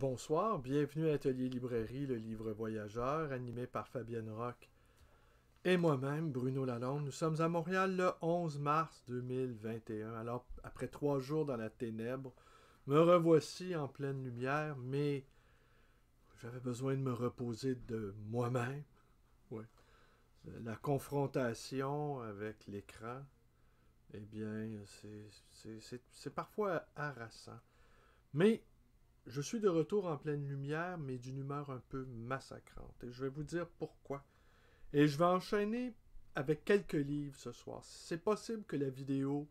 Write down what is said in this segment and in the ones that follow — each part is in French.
Bonsoir, bienvenue à Atelier Librairie, le livre voyageur, animé par Fabienne Roch et moi-même, Bruno Lalonde. Nous sommes à Montréal le 11 mars 2021. Alors, après 3 jours dans la ténèbre, me revoici en pleine lumière, mais j'avais besoin de me reposer de moi-même. Ouais. La confrontation avec l'écran, eh bien, c'est parfois harassant. Mais je suis de retour en pleine lumière, mais d'une humeur un peu massacrante. Et je vais vous dire pourquoi. Et je vais enchaîner avec quelques livres ce soir. C'est possible que la vidéo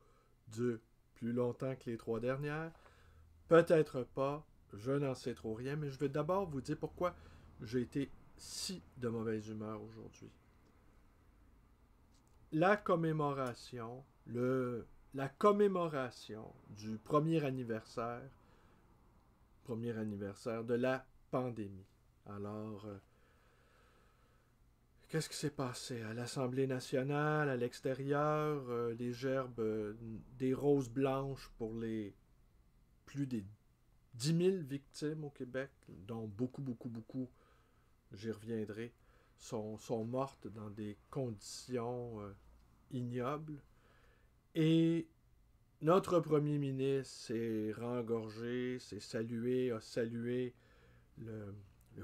dure plus longtemps que les 3 dernières. Peut-être pas. Je n'en sais trop rien. Mais je vais d'abord vous dire pourquoi j'ai été si de mauvaise humeur aujourd'hui. La commémoration du premier anniversaire de la pandémie. Alors, qu'est-ce qui s'est passé à l'Assemblée nationale, à l'extérieur, les gerbes, des roses blanches pour les plus des 10 000 victimes au Québec, dont beaucoup, j'y reviendrai, sont mortes dans des conditions ignobles. Et notre premier ministre s'est rengorgé, a salué le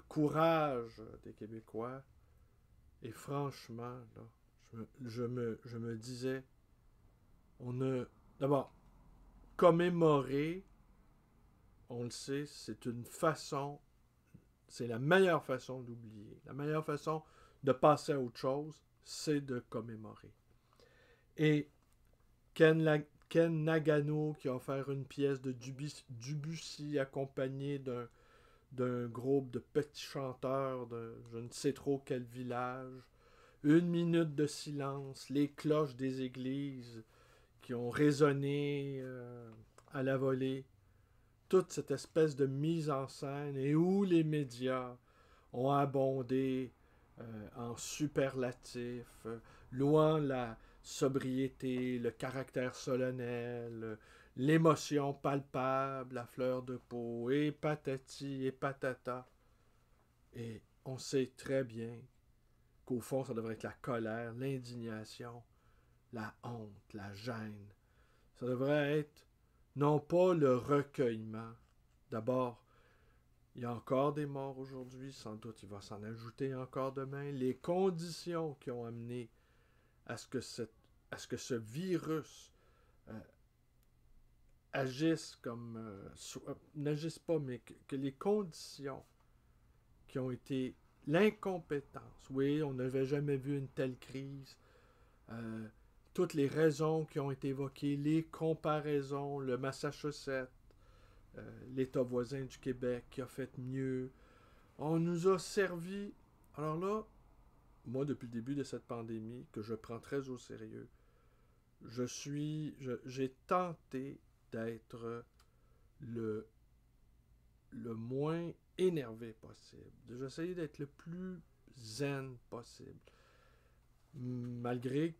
courage des Québécois. Et franchement, là, je me disais, d'abord, commémorer, on le sait, c'est la meilleure façon d'oublier. La meilleure façon de passer à autre chose, c'est de commémorer. Et Ken Nagano, qui a offert une pièce de Debussy accompagnée d'un groupe de petits chanteurs de je ne sais trop quel village. 1 minute de silence, les cloches des églises qui ont résonné à la volée. Toute cette espèce de mise en scène et où les médias ont abondé en superlatifs, louant la sobriété, le caractère solennel, l'émotion palpable à fleur de peau, et patati et patata. Et on sait très bien qu'au fond, ça devrait être la colère, l'indignation, la honte, la gêne. Ça devrait être non pas le recueillement. D'abord, il y a encore des morts aujourd'hui, sans doute il va s'en ajouter encore demain. Les conditions qui ont amené à ce que ce virus agisse comme... n'agisse pas, mais que les conditions qui ont été l'incompétence. Oui, on n'avait jamais vu une telle crise. Toutes les raisons qui ont été évoquées, les comparaisons, le Massachusetts, l'État voisin du Québec qui a fait mieux. On nous a servi. Alors là, moi, depuis le début de cette pandémie, que je prends très au sérieux, j'ai tenté d'être le moins énervé possible. J'essayais d'être le plus zen possible. Malgré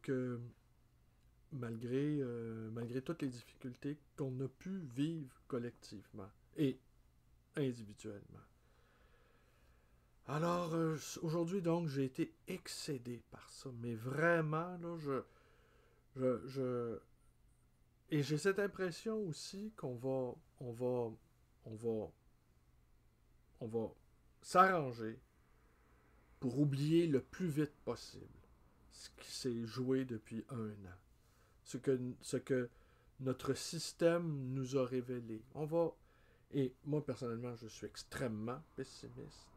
toutes les difficultés qu'on a pu vivre collectivement et individuellement. Alors, aujourd'hui, donc, j'ai été excédé par ça. Mais vraiment, là, et j'ai cette impression aussi qu'on va s'arranger pour oublier le plus vite possible ce qui s'est joué depuis 1 an. Ce que notre système nous a révélé. Et moi, personnellement, je suis extrêmement pessimiste.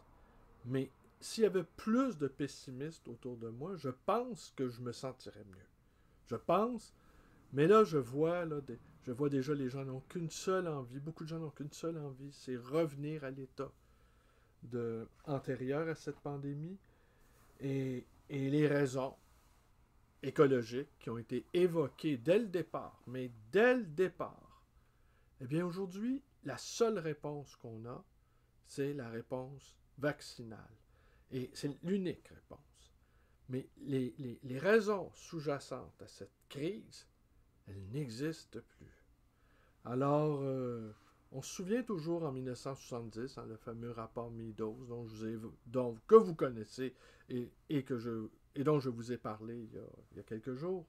Mais s'il y avait plus de pessimistes autour de moi, je pense que je me sentirais mieux. Je pense, mais là, je vois déjà les gens n'ont qu'une seule envie, beaucoup de gens n'ont qu'une seule envie, c'est revenir à l'état antérieur à cette pandémie. Et les raisons écologiques qui ont été évoquées dès le départ, eh bien aujourd'hui, la seule réponse qu'on a, c'est la réponse vaccinale. Et c'est l'unique réponse. Mais les raisons sous-jacentes à cette crise, elles n'existent plus. Alors, On se souvient toujours en 1970, le fameux rapport Meadows que vous connaissez et dont je vous ai parlé il y a quelques jours,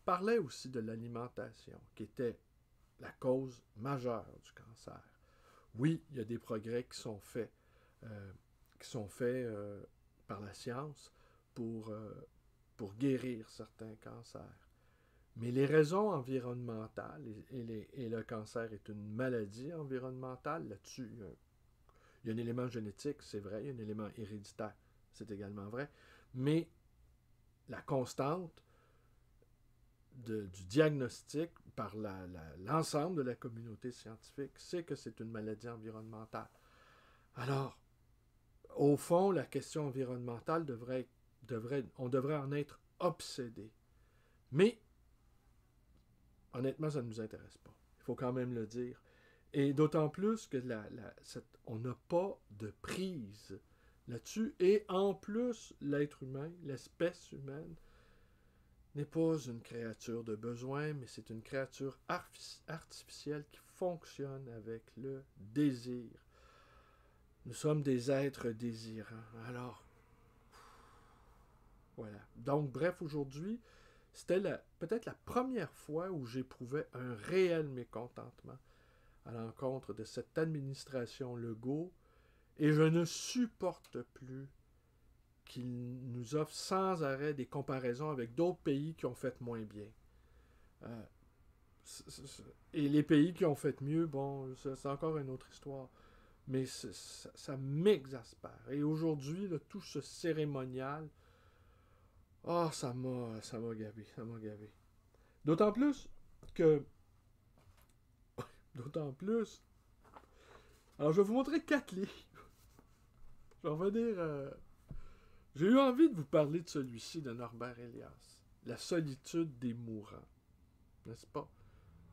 parlait aussi de l'alimentation, qui était la cause majeure du cancer. Oui, il y a des progrès euh, qui sont faits par la science pour guérir certains cancers. Mais les raisons environnementales, et le cancer est une maladie environnementale, là-dessus, il y a un élément génétique, c'est vrai, il y a un élément héréditaire, c'est également vrai, mais la constante du diagnostic par l'ensemble de la communauté scientifique, c'est que c'est une maladie environnementale. Alors, au fond, la question environnementale on devrait en être obsédé. Mais, honnêtement, ça ne nous intéresse pas. Il faut quand même le dire. Et d'autant plus que on n'a pas de prise là-dessus. Et en plus, l'être humain, l'espèce humaine, n'est pas une créature de besoin, mais c'est une créature artificielle qui fonctionne avec le désir. Nous sommes des êtres désirants. Alors, voilà. Donc, bref, aujourd'hui, c'était peut-être la première fois où j'éprouvais un réel mécontentement à l'encontre de cette administration Legault, et je ne supporte plus qu'il nous offre sans arrêt des comparaisons avec d'autres pays qui ont fait moins bien. Euh, et les pays qui ont fait mieux, bon, c'est encore une autre histoire. Mais ça m'exaspère. Et aujourd'hui, tout ce cérémonial, ça m'a gavé, ça m'a gavé. D'autant plus que, d'autant plus, alors je vais vous montrer 4 livres. Je vais revenir, j'ai eu envie de vous parler de celui-ci de Norbert Elias, La solitude des mourants, n'est-ce pas?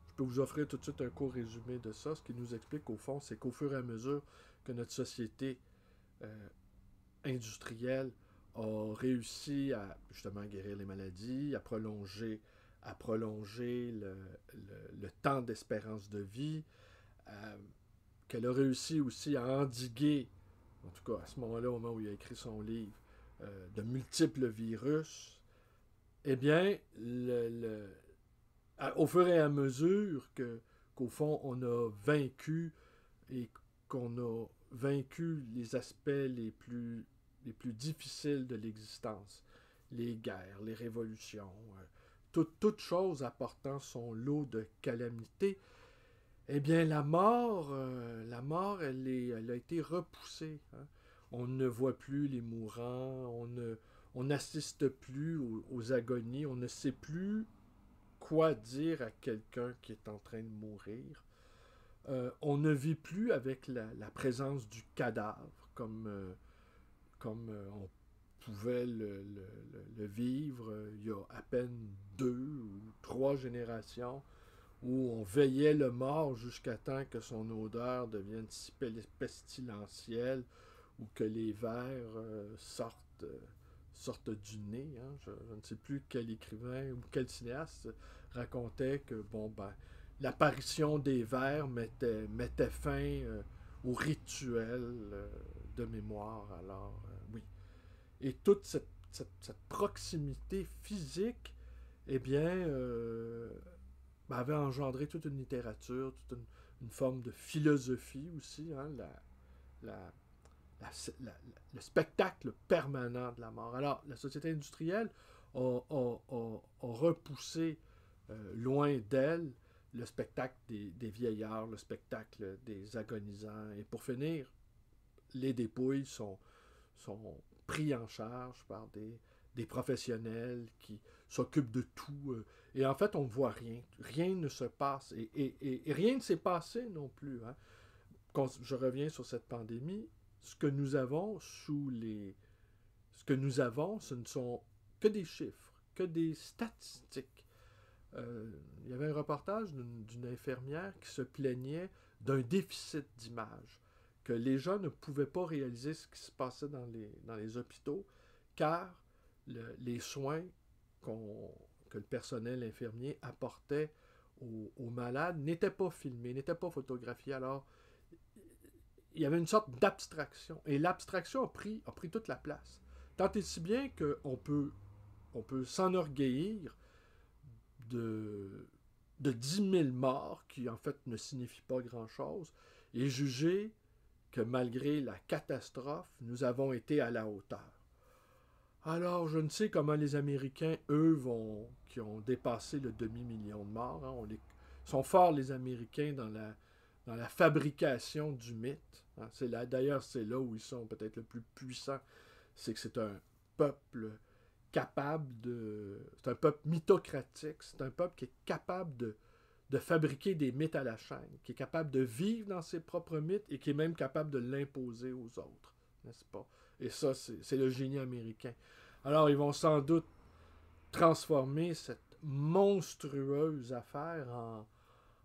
Je peux vous offrir tout de suite un court résumé de ça. Ce qui nous explique, au fond, c'est qu'au fur et à mesure que notre société industrielle a réussi à justement guérir les maladies, à prolonger le temps d'espérance de vie, qu'elle a réussi aussi à endiguer, en tout cas à ce moment-là, au moment où il a écrit son livre, de multiples virus, eh bien, au fur et à mesure qu'au fond, on a vaincu et qu'on a vaincu les aspects les plus difficiles de l'existence, les guerres, les révolutions, toute chose apportant son lot de calamités, eh bien, la mort, elle a été repoussée. Hein. On ne voit plus les mourants, on n'assiste plus aux agonies, on ne sait plus quoi dire à quelqu'un qui est en train de mourir. On ne vit plus avec la présence du cadavre comme on pouvait le vivre il y a à peine 2 ou 3 générations, où on veillait le mort jusqu'à temps que son odeur devienne si pestilentielle ou que les vers sortent du nez. Hein. Je ne sais plus quel écrivain ou quel cinéaste racontait que l'apparition des vers mettait fin au rituel de mémoire. Alors, oui. Et toute cette proximité physique, eh bien, avait engendré toute une littérature, une forme de philosophie aussi, hein, la, le spectacle permanent de la mort. Alors, la société industrielle a repoussé loin d'elle le spectacle des vieillards, le spectacle des agonisants. Et pour finir, les dépouilles sont pris en charge par des professionnels qui s'occupent de tout. Et en fait, on ne voit rien. Rien ne se passe. Et rien ne s'est passé non plus. Hein. Quand je reviens sur cette pandémie, ce que nous avons ce ne sont que des chiffres, que des statistiques. Il y avait un reportage d'une infirmière qui se plaignait d'un déficit d'image, que les gens ne pouvaient pas réaliser ce qui se passait dans les hôpitaux, car les soins que le personnel infirmier apportait aux malades n'était pas filmé, n'était pas photographié. Alors, il y avait une sorte d'abstraction. Et l'abstraction a pris toute la place. Tant et si bien on peut s'enorgueillir de, de 10 000 morts, qui en fait ne signifient pas grand-chose, et juger que malgré la catastrophe, nous avons été à la hauteur. Alors, je ne sais comment les Américains, eux, qui ont dépassé le demi-million de morts, hein, sont forts, les Américains, dans la fabrication du mythe. Hein. D'ailleurs, c'est là où ils sont peut-être le plus puissants. C'est que c'est un peuple c'est un peuple mythocratique, c'est un peuple qui est capable de fabriquer des mythes à la chaîne, qui est capable de vivre dans ses propres mythes et qui est même capable de l'imposer aux autres, n'est-ce pas? Et ça, c'est le génie américain. Alors, ils vont sans doute transformer cette monstrueuse affaire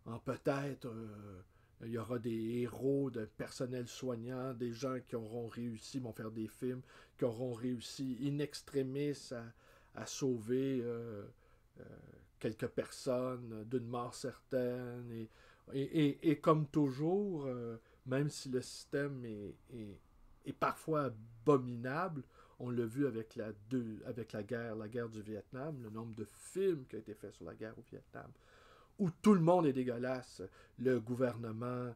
en peut-être... il y aura des héros, de personnel soignant, des gens qui auront réussi, vont faire des films, qui auront réussi in extremis à sauver quelques personnes d'une mort certaine. Et comme toujours, même si le système est parfois abominable, on l'a vu avec avec la guerre du Vietnam, le nombre de films qui ont été faits sur la guerre au Vietnam, où tout le monde est dégueulasse. Le gouvernement,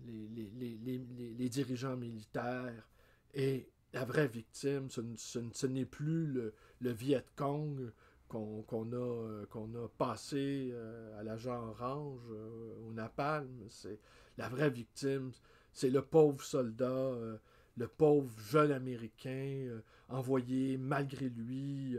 les dirigeants militaires. Et la vraie victime, ce n'est plus le Viet Cong qu'on a passé à l'agent orange, au napalm. La vraie victime, c'est le pauvre soldat, le pauvre jeune Américain, envoyé malgré lui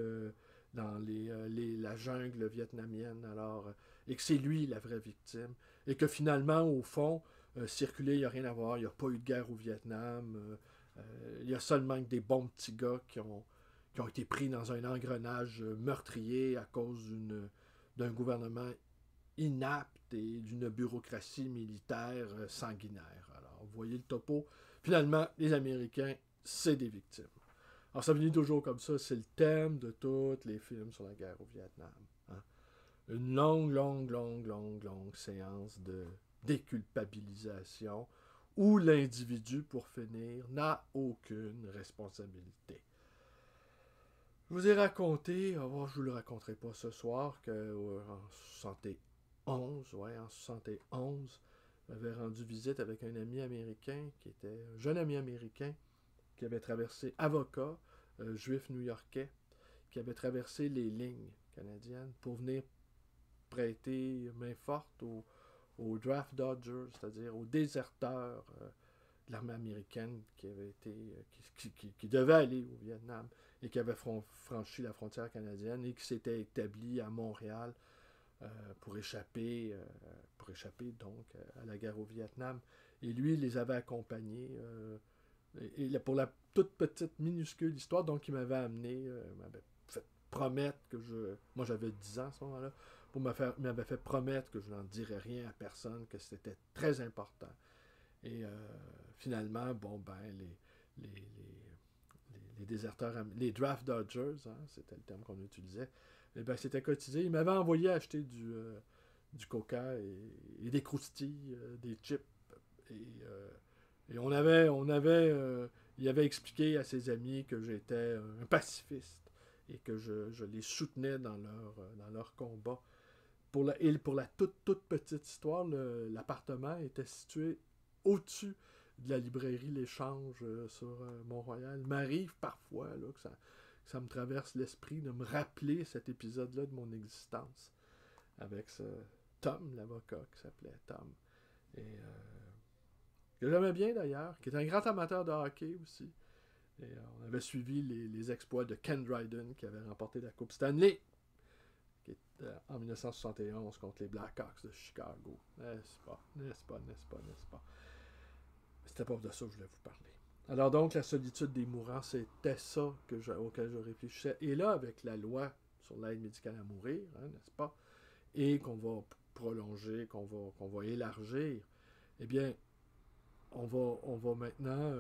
dans la jungle vietnamienne. Alors, et que c'est lui la vraie victime. Et que finalement, au fond, circuler, il n'y a rien à voir. Il n'y a pas eu de guerre au Vietnam. Il y a seulement des bons petits gars qui ont été pris dans un engrenage meurtrier à cause d'un gouvernement inapte et d'une bureaucratie militaire sanguinaire. Alors, vous voyez le topo. Finalement, les Américains, c'est des victimes. Alors, ça finit toujours comme ça. C'est le thème de tous les films sur la guerre au Vietnam. Hein? Une longue séance de déculpabilisation où l'individu, pour finir, n'a aucune responsabilité. Je vous ai raconté, je ne vous le raconterai pas ce soir, qu'en 71, j'avais rendu visite avec un ami américain, qui était un jeune ami américain, qui avait traversé, avocat, juif new-yorkais, qui avait traversé les lignes canadiennes pour venir prêter main forte aux draft dodgers, c'est-à-dire aux déserteurs de l'armée américaine qui avait été qui devait aller au Vietnam et qui avait franchi la frontière canadienne et qui s'était établi à Montréal pour échapper donc à la guerre au Vietnam. Et lui, il les avait accompagnés pour la toute petite, minuscule histoire, donc il m'avait amené, m'avait fait promettre moi j'avais 10 ans à ce moment-là, m'avait fait promettre que je n'en dirais rien à personne, que c'était très important. Et finalement, les déserteurs, les draft dodgers, hein, c'était le terme qu'on utilisait, c'était cotisé. Ils m'avaient envoyé acheter du coca et des croustilles, des chips. Et il avait expliqué à ses amis que j'étais un pacifiste et que je les soutenais dans leur combat. Pour la toute petite histoire, l'appartement était situé au-dessus de la librairie L'Échange sur Mont-Royal. Il m'arrive parfois là, que ça me traverse l'esprit de me rappeler cet épisode-là de mon existence avec Tom, l'avocat, qui s'appelait Tom. Et que j'aimais bien d'ailleurs, qui est un grand amateur de hockey aussi. Et on avait suivi les exploits de Ken Dryden, qui avait remporté la Coupe Stanley en 1971 contre les Blackhawks de Chicago. N'est-ce pas. C'était pas de ça que je voulais vous parler. Alors donc, la solitude des mourants, c'était ça auquel je réfléchissais. Et là, avec la loi sur l'aide médicale à mourir, hein, n'est-ce pas, et qu'on va prolonger, qu'on va élargir, eh bien, on va maintenant...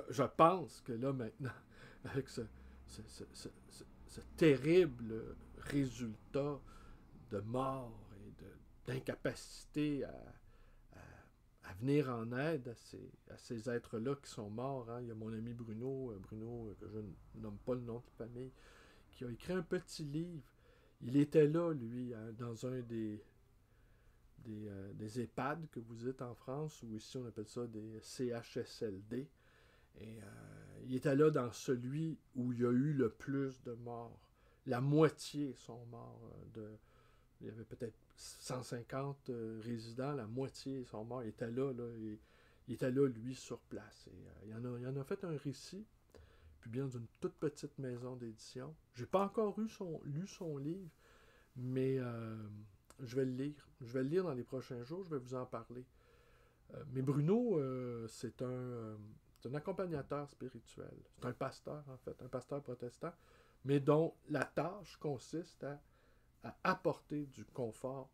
je pense que là, maintenant, avec ce terrible résultat de mort et d'incapacité à venir en aide à ces êtres-là qui sont morts. Hein. Il y a mon ami Bruno, que je ne nomme pas le nom de famille, qui a écrit un petit livre. Il était là, lui, hein, dans un des EHPAD que vous dites en France, ou ici on appelle ça des CHSLD. Et il était là dans celui où il y a eu le plus de morts. La moitié sont morts. Il y avait peut-être 150 résidents, la moitié sont morts. Il était là, il était là, lui, sur place. Et, il en a fait un récit, publié dans une toute petite maison d'édition. J'ai pas encore lu son livre, mais je vais le lire. Je vais le lire dans les prochains jours, je vais vous en parler. Mais Bruno, c'est un accompagnateur spirituel. C'est un pasteur, en fait, un pasteur protestant, mais dont la tâche consiste à apporter du confort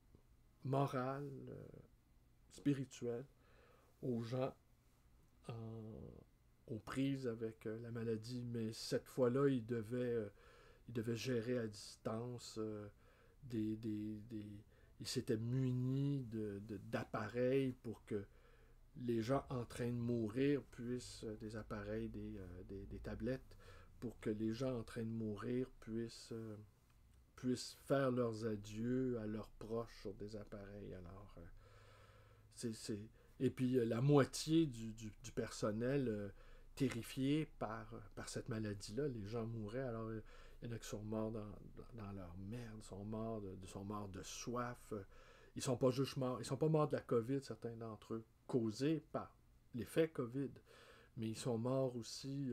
moral, spirituel aux gens aux prises avec la maladie. Mais cette fois-là, il devait gérer à distance il s'était muni d'appareils pour que les gens en train de mourir puissent, des appareils, des tablettes, pour que les gens en train de mourir puissent faire leurs adieux à leurs proches sur des appareils. Alors, et puis la moitié du personnel terrifié par cette maladie-là, les gens mouraient. Alors, il y en a qui sont morts dans leur merde, sont morts de soif. Ils sont pas juste morts, ils sont pas morts de la COVID, certains d'entre eux, causés par l'effet COVID. Mais ils sont morts aussi,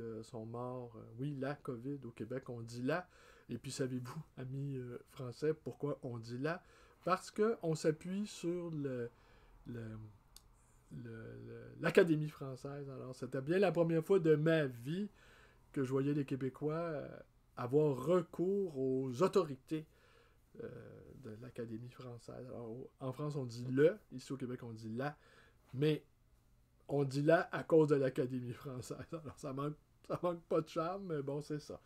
oui, la COVID. Au Québec, on dit la. Et puis, savez-vous, amis français, pourquoi on dit la? Parce qu'on s'appuie sur l'Académie française. Alors, c'était bien la première fois de ma vie que je voyais les Québécois avoir recours aux autorités de l'Académie française. Alors, en France, on dit le, ici au Québec, on dit la, mais on dit là à cause de l'Académie française. Alors, ça manque pas de charme, mais bon, c'est ça.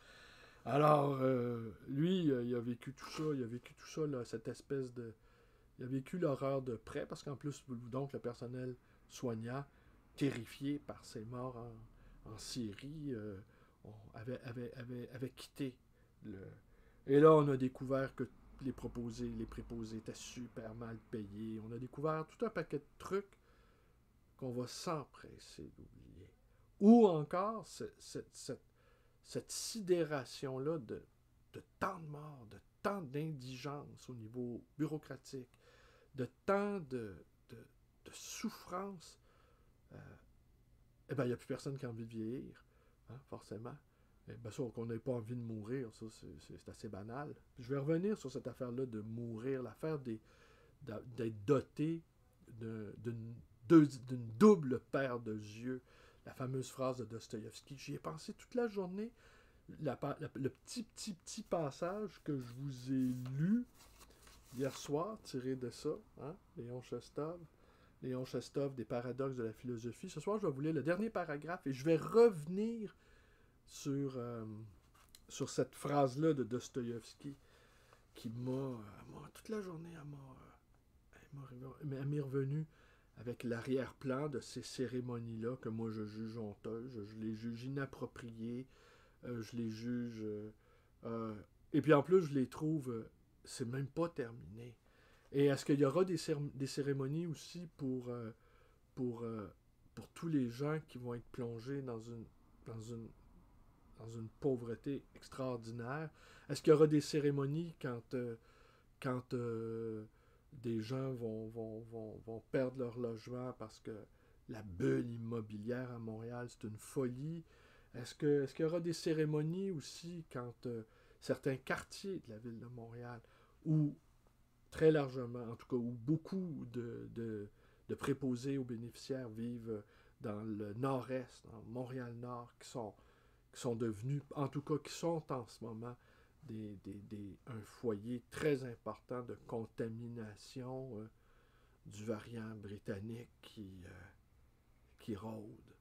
Alors, lui, il a vécu tout ça, là, cette espèce de... Il a vécu l'horreur de près, parce qu'en plus, donc, le personnel soignant, terrifié par ses morts en Syrie, avait quitté le... Et là, on a découvert que les préposés étaient super mal payés. On a découvert tout un paquet de trucs qu'on va s'empresser d'oublier. Ou encore, cette sidération-là de tant de morts, de tant d'indigence au niveau bureaucratique, de tant de souffrance, eh bien, il n'y a plus personne qui a envie de vieillir, hein, forcément. Bien sûr qu'on n'ait pas envie de mourir, ça c'est assez banal. Je vais revenir sur cette affaire-là de mourir, l'affaire d'être doté d'une double paire de yeux. La fameuse phrase de Dostoïevski. J'y ai pensé toute la journée. Le petit passage que je vous ai lu hier soir, tiré de ça, hein, Léon Chestov, des paradoxes de la philosophie. Ce soir, je vais vous lire le dernier paragraphe et je vais revenir sur cette phrase-là de Dostoïevski qui toute la journée, elle m'est revenue avec l'arrière-plan de ces cérémonies-là que moi je juge honteuses, je les juge inappropriées, je les juge... et puis en plus, je les trouve... c'est même pas terminé. Et est-ce qu'il y aura des cérémonies aussi pour tous les gens qui vont être plongés dans une pauvreté extraordinaire? Est-ce qu'il y aura des cérémonies quand des gens vont perdre leur logement parce que la bulle immobilière à Montréal, c'est une folie? Est-ce qu'il y aura des cérémonies aussi quand certains quartiers de la ville de Montréal, où très largement, en tout cas, où beaucoup de préposés aux bénéficiaires vivent dans le nord-est, dans Montréal-Nord, qui sont devenus, en tout cas, qui sont en ce moment un foyer très important de contamination du variant britannique qui rôde.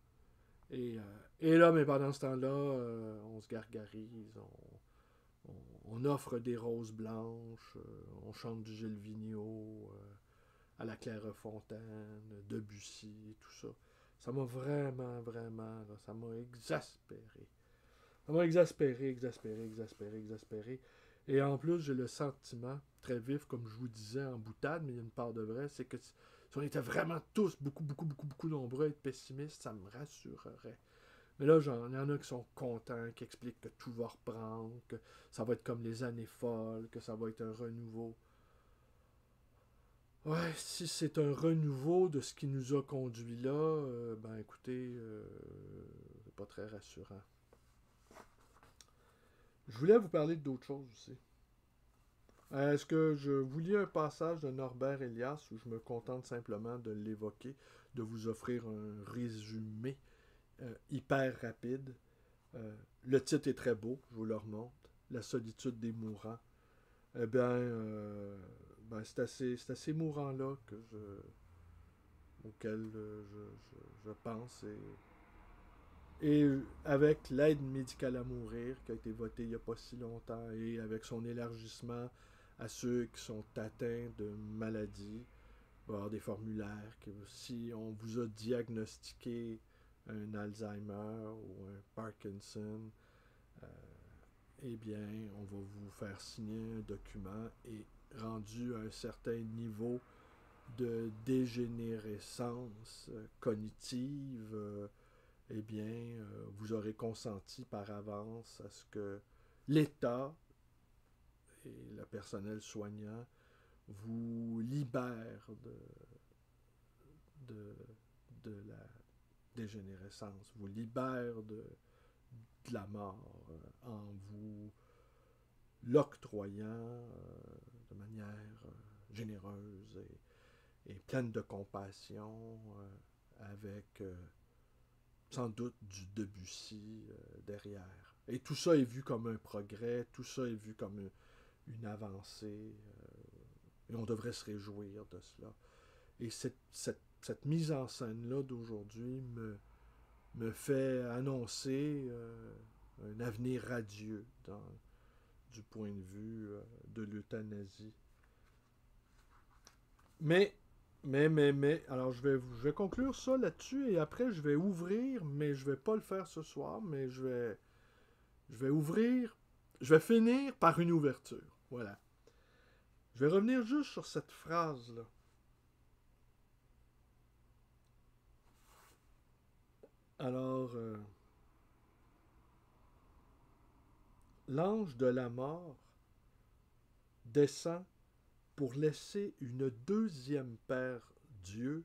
Et là, mais pendant ce temps-là, on se gargarise, On offre des roses blanches, on chante du Gilles Vigneault, à la Clairefontaine, Debussy, tout ça. Ça m'a vraiment, vraiment, là, ça m'a exaspéré. Ça m'a exaspéré. Et en plus, j'ai le sentiment, très vif, comme je vous disais en boutade, mais il y a une part de vrai, c'est que si on était vraiment tous beaucoup nombreux à être pessimistes, ça me rassurerait. Mais là, il y en a qui sont contents, qui expliquent que tout va reprendre, que ça va être comme les années folles, que ça va être un renouveau. Ouais, si c'est un renouveau de ce qui nous a conduit là, ben écoutez, c'est pas très rassurant. Je voulais vous parler d'autres choses aussi. Est-ce que je vous lis un passage de Norbert Elias ou je me contente simplement de l'évoquer, de vous offrir un résumé hyper rapide? Le titre est très beau, je vous le remonte. La solitude des mourants. Eh bien, c'est assez mourant là auquel je pense. Et avec l'aide médicale à mourir qui a été votée il n'y a pas si longtemps et avec son élargissement à ceux qui sont atteints de maladies, il va y avoir des formulaires que si on vous a diagnostiqué un Alzheimer ou un Parkinson, euh, eh bien, on va vous faire signer un document et rendu à un certain niveau de dégénérescence cognitive, eh bien, vous aurez consenti par avance à ce que l'État et le personnel soignant vous libèrent de, de la dégénérescence, vous libèrent de la mort en vous l'octroyant de manière généreuse et pleine de compassion, avec sans doute du Debussy derrière. Et tout ça est vu comme un progrès, tout ça est vu comme une avancée, et on devrait se réjouir de cela. Et cette mise en scène-là d'aujourd'hui me fait annoncer un avenir radieux du point de vue de l'euthanasie. Alors je vais conclure ça là-dessus et après je vais ouvrir, mais je vais pas le faire ce soir, mais je vais ouvrir, je vais finir par une ouverture. Voilà. Je vais revenir juste sur cette phrase-là. Alors, l'ange de la mort descend pour laisser une deuxième paire d'yeux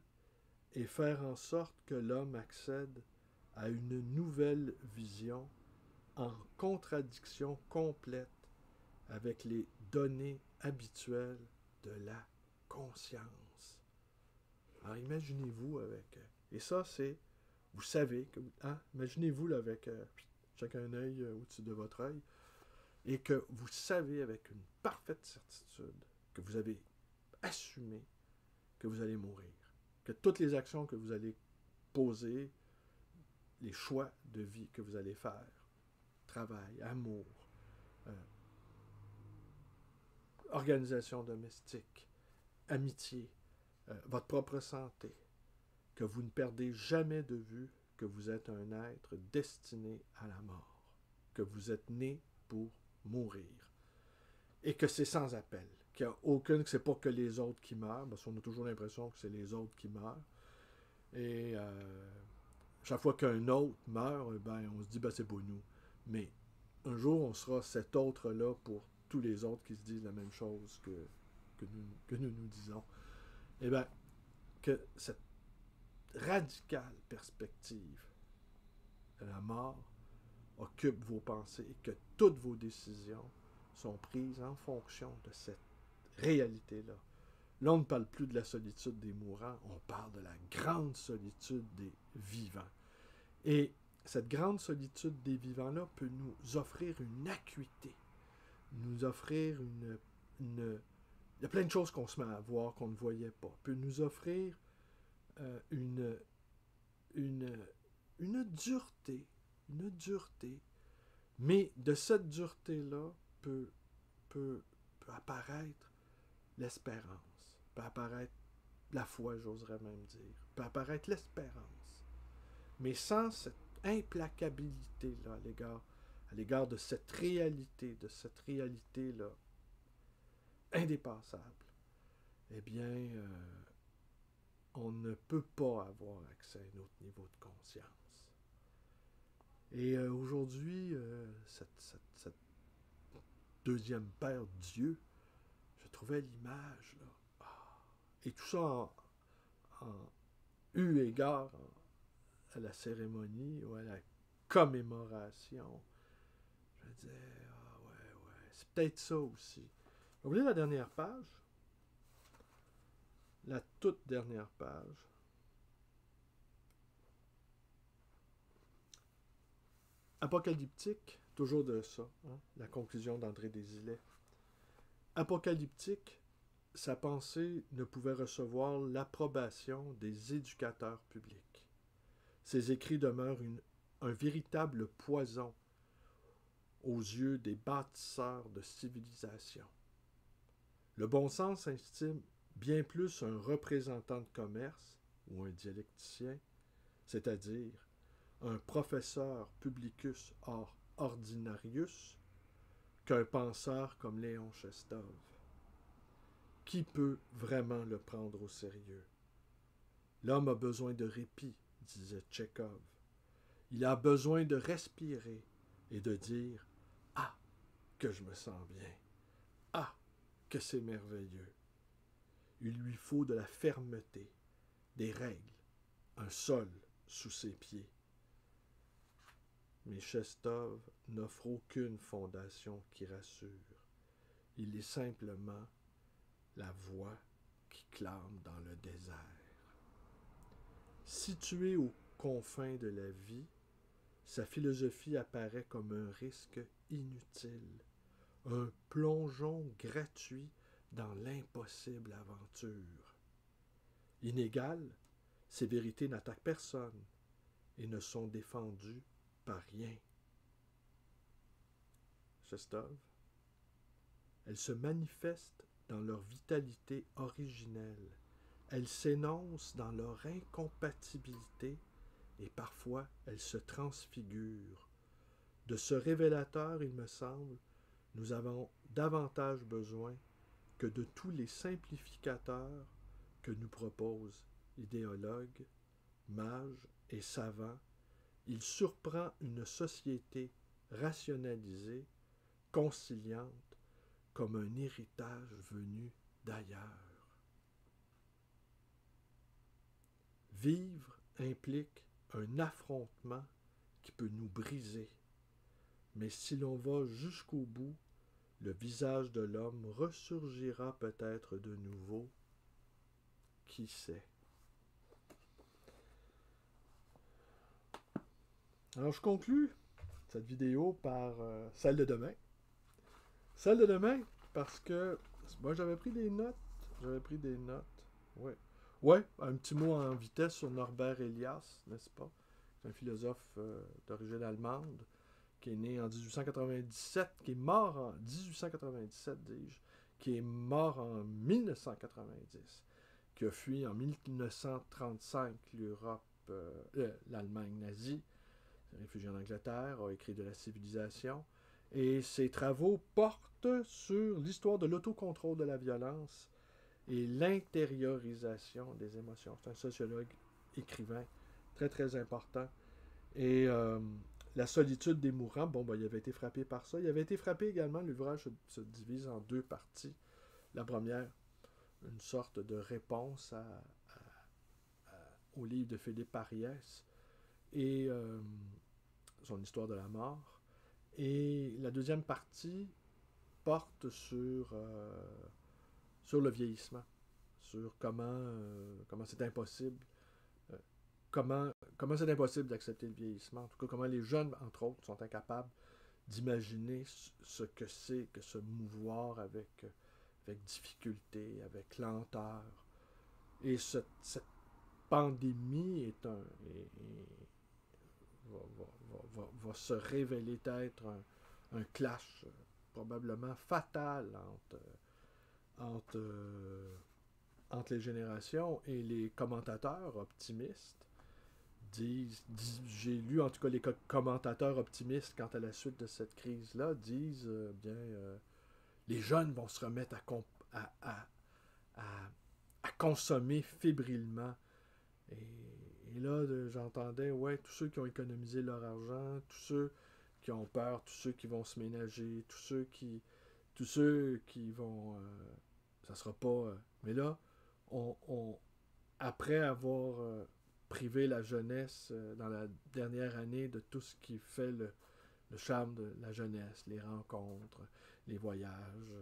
et faire en sorte que l'homme accède à une nouvelle vision en contradiction complète avec les données habituelles de la conscience. Alors imaginez-vous avec... Et ça, c'est... Vous savez que... Hein, imaginez-vous là, avec chacun un œil au-dessus de votre œil, et que vous savez avec une parfaite certitude que vous avez assumé que vous allez mourir. Que toutes les actions que vous allez poser, les choix de vie que vous allez faire, travail, amour, euh, organisation domestique, amitié, votre propre santé, que vous ne perdez jamais de vue que vous êtes un être destiné à la mort, que vous êtes né pour mourir, et que c'est sans appel, qu'il n'y a aucune, que c'est pas que les autres qui meurent, parce qu'on a toujours l'impression que c'est les autres qui meurent, et chaque fois qu'un autre meurt, ben, on se dit, ben, c'est pas nous. Mais un jour, on sera cet autre-là pour tous les autres qui se disent la même chose que nous disons. Et bien, que cette radicale perspective de la mort occupe vos pensées et que toutes vos décisions sont prises en fonction de cette réalité-là. Là, on ne parle plus de la solitude des mourants, on parle de la grande solitude des vivants. Et cette grande solitude des vivants-là peut nous offrir une acuité, nous offrir une... Il y a plein de choses qu'on se met à voir qu'on ne voyait pas. Peut nous offrir une dureté, mais de cette dureté-là peut peut apparaître l'espérance, peut apparaître la foi, j'oserais même dire, peut apparaître l'espérance. Mais sans cette implacabilité-là à l'égard de cette réalité-là, indépassable, eh bien, on ne peut pas avoir accès à un autre niveau de conscience. Et aujourd'hui, cette deuxième paire Dieu, je trouvais l'image, là. Ah. Et tout ça en eu égard à la cérémonie ou à la commémoration. Je me disais, ah ouais, c'est peut-être ça aussi. Vous voyez la dernière page? La toute dernière page. Apocalyptique, toujours de ça, hein, la conclusion d'André Desilets. Apocalyptique, sa pensée ne pouvait recevoir l'approbation des éducateurs publics. Ses écrits demeurent un véritable poison aux yeux des bâtisseurs de civilisation. Le bon sens estime bien plus un représentant de commerce ou un dialecticien, c'est-à-dire un professeur publicus or ordinarius, qu'un penseur comme Léon Chestov. Qui peut vraiment le prendre au sérieux? L'homme a besoin de répit, disait Tchekhov. Il a besoin de respirer et de dire « Ah, que je me sens bien! Ah, que c'est merveilleux! » Il lui faut de la fermeté, des règles, un sol sous ses pieds. Mais Chestov n'offre aucune fondation qui rassure. Il est simplement la voix qui clame dans le désert. Situé aux confins de la vie, sa philosophie apparaît comme un risque inutile, un plongeon gratuit dans l'impossible aventure. Inégales, ces vérités n'attaquent personne et ne sont défendues par rien. Chestov, elles se manifestent dans leur vitalité originelle. Elles s'énoncent dans leur incompatibilité et parfois elles se transfigurent. De ce révélateur, il me semble, nous avons davantage besoin que de tous les simplificateurs que nous proposent idéologues, mages et savants. Il surprend une société rationalisée, conciliante, comme un héritage venu d'ailleurs. Vivre implique un affrontement qui peut nous briser, mais si l'on va jusqu'au bout, le visage de l'homme ressurgira peut-être de nouveau. Qui sait? Alors, je conclus cette vidéo par celle de demain. Celle de demain, parce que moi, j'avais pris des notes. Oui. Ouais, un petit mot en vitesse sur Norbert Elias, n'est-ce pas? C'est un philosophe d'origine allemande qui est né en 1897, qui est mort en 1897, dis-je, qui est mort en 1990, qui a fui en 1935 l'Allemagne nazie, réfugié en Angleterre, a écrit de la civilisation, et ses travaux portent sur l'histoire de l'autocontrôle de la violence et l'intériorisation des émotions. C'est un sociologue, écrivain, très très important. Et la solitude des mourants, il avait été frappé par ça. Il avait été frappé également, l'ouvrage se divise en deux parties. La première, une sorte de réponse au livre de Philippe Ariès et son histoire de la mort. Et la deuxième partie porte sur le vieillissement, sur comment c'est impossible, comment c'est impossible d'accepter le vieillissement, en tout cas comment les jeunes, entre autres, sont incapables d'imaginer ce que c'est que se mouvoir avec difficulté, avec lenteur. Et cette pandémie va se révéler être un clash probablement fatale entre, entre les générations, et les commentateurs optimistes j'ai lu en tout cas les commentateurs optimistes quant à la suite de cette crise-là, disent les jeunes vont se remettre à consommer fébrilement. Et là, j'entendais, ouais, tous ceux qui ont économisé leur argent, tous ceux qui ont peur, tous ceux qui vont se ménager, tous ceux qui vont... ça sera pas... mais là, après avoir privé la jeunesse dans la dernière année de tout ce qui fait le charme de la jeunesse, les rencontres, les voyages,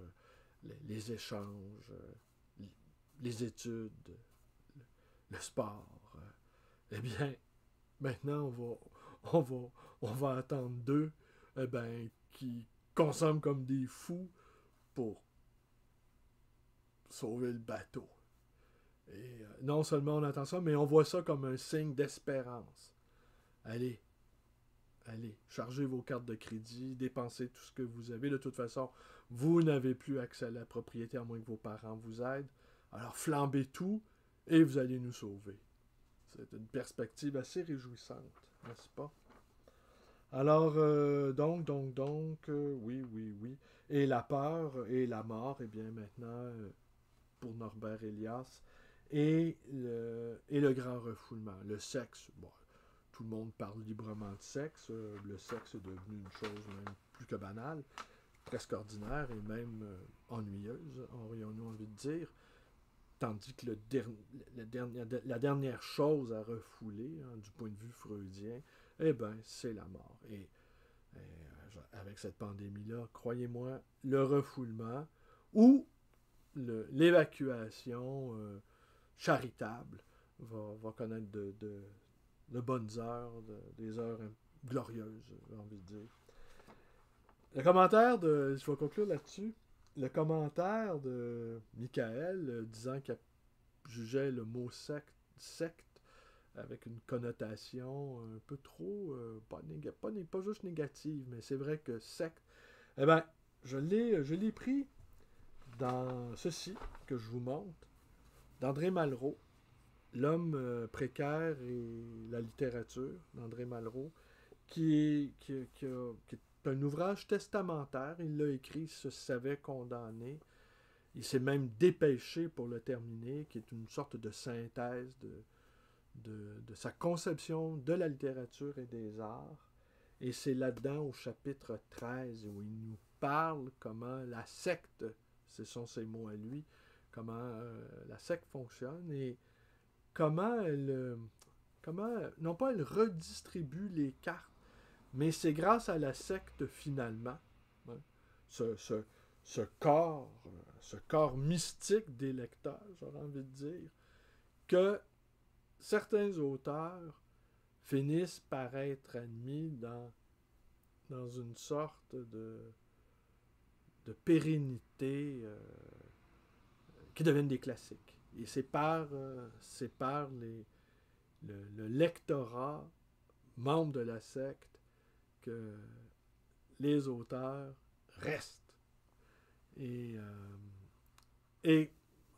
les échanges, les études, le sport, eh bien, maintenant, on va attendre d'eux qui consomment comme des fous pour sauver le bateau. Et non seulement on attend ça, mais on voit ça comme un signe d'espérance. Allez, chargez vos cartes de crédit, dépensez tout ce que vous avez. De toute façon, vous n'avez plus accès à la propriété à moins que vos parents vous aident. Alors flambez tout et vous allez nous sauver. C'est une perspective assez réjouissante, n'est-ce pas? Alors, oui. Et la peur et la mort, eh bien maintenant, pour Norbert Elias, et le grand refoulement. Le sexe, bon, tout le monde parle librement de sexe. Le sexe est devenu une chose même plus que banale, presque ordinaire et même ennuyeuse, aurions-nous envie de dire. Tandis que la dernière chose à refouler, du point de vue freudien, eh bien, c'est la mort. Et avec cette pandémie-là, croyez-moi, le refoulement ou l'évacuation charitable va connaître de bonnes heures, des heures glorieuses, j'ai envie de dire. Le commentaire je vais conclure là-dessus. Le commentaire de Michael disant qu'il jugeait le mot secte avec une connotation un peu trop, pas juste négative, mais c'est vrai que secte, eh bien, je l'ai pris dans ceci que je vous montre, d'André Malraux, L'homme précaire et la littérature, d'André Malraux, qui est un ouvrage testamentaire. Il l'a écrit, il se savait condamné. Il s'est même dépêché pour le terminer, qui est une sorte de synthèse de sa conception de la littérature et des arts. Et c'est là-dedans, au chapitre 13, où il nous parle comment la secte, ce sont ses mots à lui, comment la secte fonctionne et comment non pas elle redistribue les cartes, mais c'est grâce à la secte finalement, hein, ce corps mystique des lecteurs, j'aurais envie de dire, que certains auteurs finissent par être admis dans une sorte de pérennité qui deviennent des classiques. Et c'est par le lectorat, membre de la secte, que les auteurs restent. Et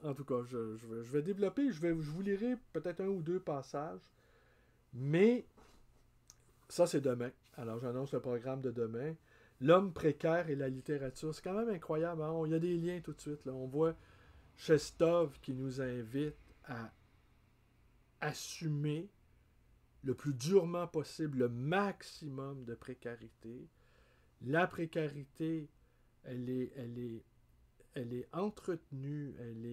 en tout cas, je vais développer, je vous lirai peut-être un ou deux passages, mais ça c'est demain. Alors j'annonce le programme de demain. L'homme précaire et la littérature, c'est quand même incroyable. Hein? Il y a des liens tout de suite. Là. On voit Chestov qui nous invite à assumer le plus durement possible le maximum de précarité. La précarité, elle est entretenue, elle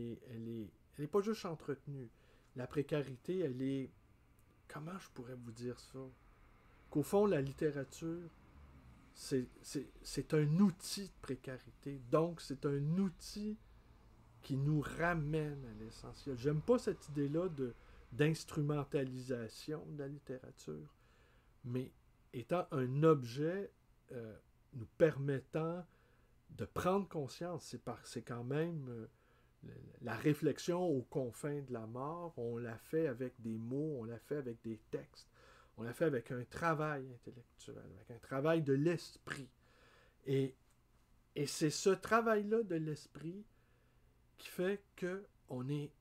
est pas juste entretenue. La précarité, elle est... Comment je pourrais vous dire ça? Qu'au fond, la littérature, c'est un outil de précarité. Donc, c'est un outil qui nous ramène à l'essentiel. J'aime pas cette idée-là d'instrumentalisation de la littérature, mais étant un objet nous permettant de prendre conscience, c'est quand même la réflexion aux confins de la mort, on l'a fait avec des mots, on l'a fait avec des textes, on l'a fait avec un travail intellectuel, avec un travail de l'esprit. Et Et c'est ce travail-là de l'esprit qui fait qu'on est,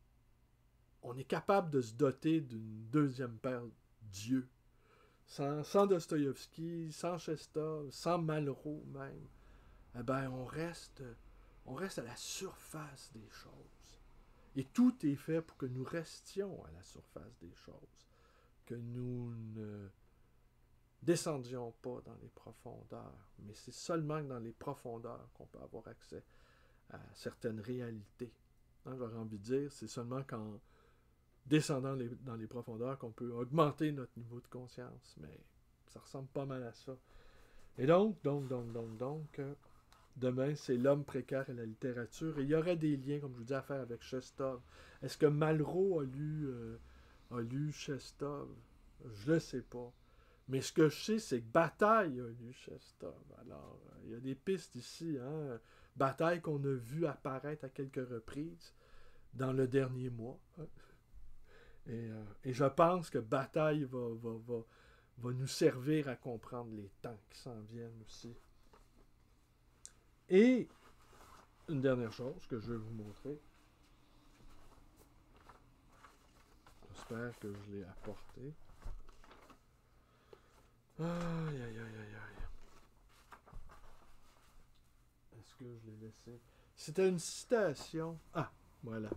on est capable de se doter d'une deuxième paire d'yeux. Sans Dostoïevski, sans Chestov, sans Malraux même, eh ben on reste à la surface des choses. Et tout est fait pour que nous restions à la surface des choses, que nous ne descendions pas dans les profondeurs. Mais c'est seulement dans les profondeurs qu'on peut avoir accès à certaines réalités. Hein, j'aurais envie de dire, c'est seulement qu'en descendant dans les profondeurs qu'on peut augmenter notre niveau de conscience. Mais ça ressemble pas mal à ça. Et donc, demain, c'est l'homme précaire et la littérature. Et il y aurait des liens, comme je vous dis, à faire avec Chestov. Est-ce que Malraux a lu Chestov? Je le sais pas. Mais ce que je sais, c'est que Bataille a lu Chestov. Alors, il y a des pistes ici. Hein? Bataille qu'on a vu apparaître à quelques reprises dans le dernier mois. Hein? Et je pense que Bataille va nous servir à comprendre les temps qui s'en viennent aussi. Et une dernière chose que je vais vous montrer. J'espère que je l'ai apporté. Aïe, aïe, aïe, aïe, aïe. Est-ce que je l'ai laissé? C'était une citation. Ah, voilà.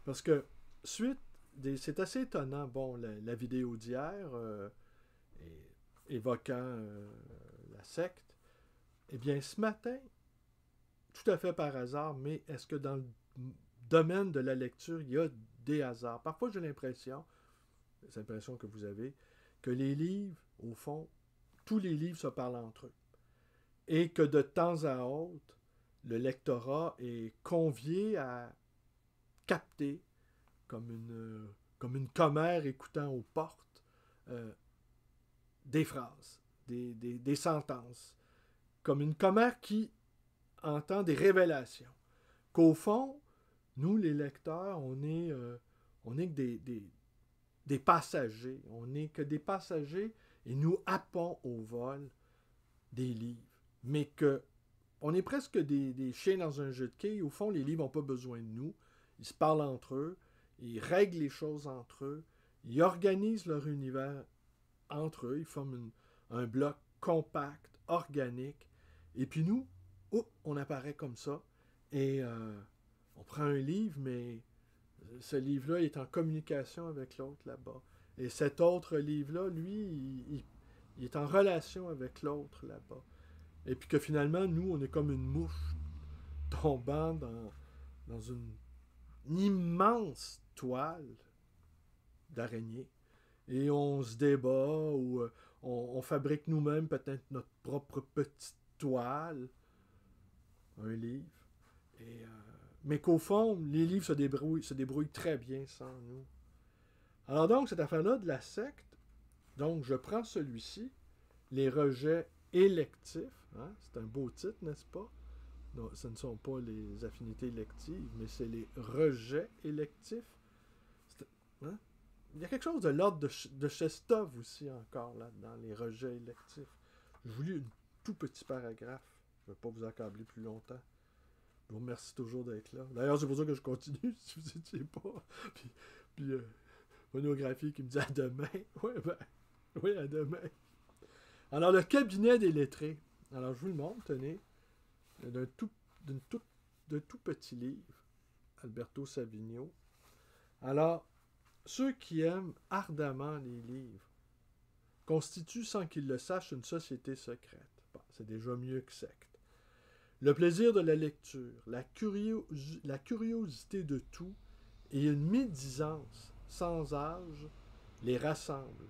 Parce que, c'est assez étonnant. Bon, la vidéo d'hier, évoquant la secte, eh bien, ce matin, tout à fait par hasard, mais est-ce que dans le domaine de la lecture, il y a des hasards? Parfois, j'ai l'impression, c'est l'impression que vous avez, que les livres, au fond, tous les livres se parlent entre eux. Et que de temps à autre, le lectorat est convié à capter, comme une commère écoutant aux portes, des phrases, des sentences. Comme une commère qui entend des révélations. Qu'au fond, nous, les lecteurs, on est que des passagers. On n'est que des passagers et nous happons au vol des livres. Mais que on est presque des chiens dans un jeu de quilles. Au fond, les livres n'ont pas besoin de nous. Ils se parlent entre eux. Ils règlent les choses entre eux. Ils organisent leur univers entre eux. Ils forment un bloc compact, organique. Et puis nous, on apparaît comme ça. Et on prend un livre, mais ce livre-là est en communication avec l'autre là-bas. Et cet autre livre-là, lui, il est en relation avec l'autre là-bas. Et puis que finalement, nous, on est comme une mouche tombant dans une immense toile d'araignée. Et on se débat ou on fabrique nous-mêmes peut-être notre propre petite toile, un livre. Mais qu'au fond, les livres se débrouillent très bien sans nous. Alors donc, cette affaire-là de la secte, donc je prends celui-ci, les rejets électifs, hein, c'est un beau titre, n'est-ce pas? Non, ce ne sont pas les affinités électives, mais c'est les rejets électifs. Hein? Il y a quelque chose de l'ordre de Chestov aussi encore là, dans les rejets électifs. Je vous lis un tout petit paragraphe. Je ne vais pas vous accabler plus longtemps. Je vous remercie toujours d'être là. D'ailleurs, c'est pour ça que je continue, si vous n'étiez pas. Puis Monographie qui me dit à demain. Oui, à demain. Alors, le cabinet des lettrés. Alors, je vous le montre, tenez. D'un tout petit livre. Alberto Savigno. Alors, ceux qui aiment ardemment les livres constituent, sans qu'ils le sachent, une société secrète. Bon, c'est déjà mieux que secte. Le plaisir de la lecture, la curiosité de tout et une médisance sans âge les rassemblent.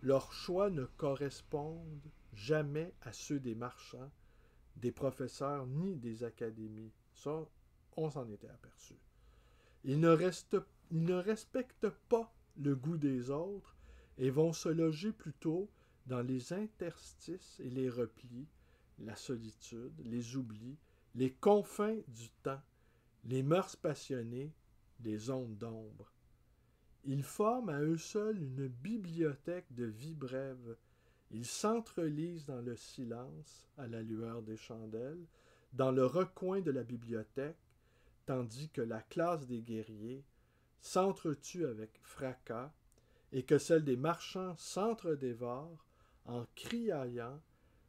Leurs choix ne correspondent jamais à ceux des marchands, des professeurs ni des académies. Ça, on s'en était aperçu. Ils ne respectent pas le goût des autres et vont se loger plutôt dans les interstices et les replis, la solitude, les oublis, les confins du temps, les mœurs passionnées, les ondes d'ombre. Ils forment à eux seuls une bibliothèque de vie brève Ils s'entrelisent dans le silence, à la lueur des chandelles, dans le recoin de la bibliothèque, tandis que la classe des guerriers s'entretue avec fracas et que celle des marchands s'entre-dévore en criaillant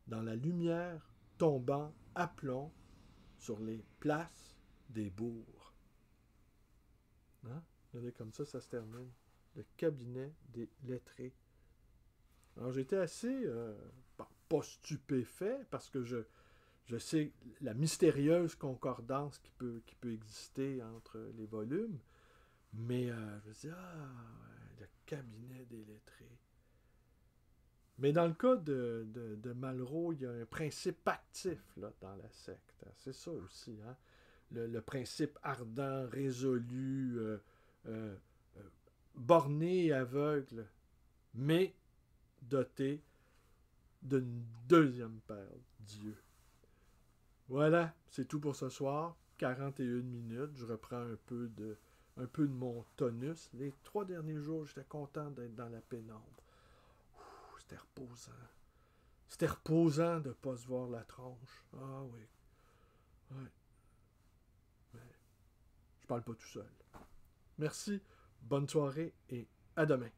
dans la lumière tombant à plomb sur les places des bourgs. Hein? Regardez, comme ça se termine. Le cabinet des lettrés. Alors j'étais assez, pas stupéfait, parce que je sais la mystérieuse concordance qui peut exister entre les volumes, mais je me dis, le cabinet des lettrés. Mais dans le cas de Malraux, il y a un principe actif là, dans la secte. C'est ça aussi. Hein? Le principe ardent, résolu, euh, borné et aveugle, mais doté d'une deuxième paire d'yeux. Voilà, c'est tout pour ce soir. 41 minutes. Je reprends un peu de mon tonus. Les 3 derniers jours, j'étais content d'être dans la pénombre. C'était reposant. C'était reposant de ne pas se voir la tronche. Ah oui. Ouais. Mais je parle pas tout seul. Merci, bonne soirée et à demain.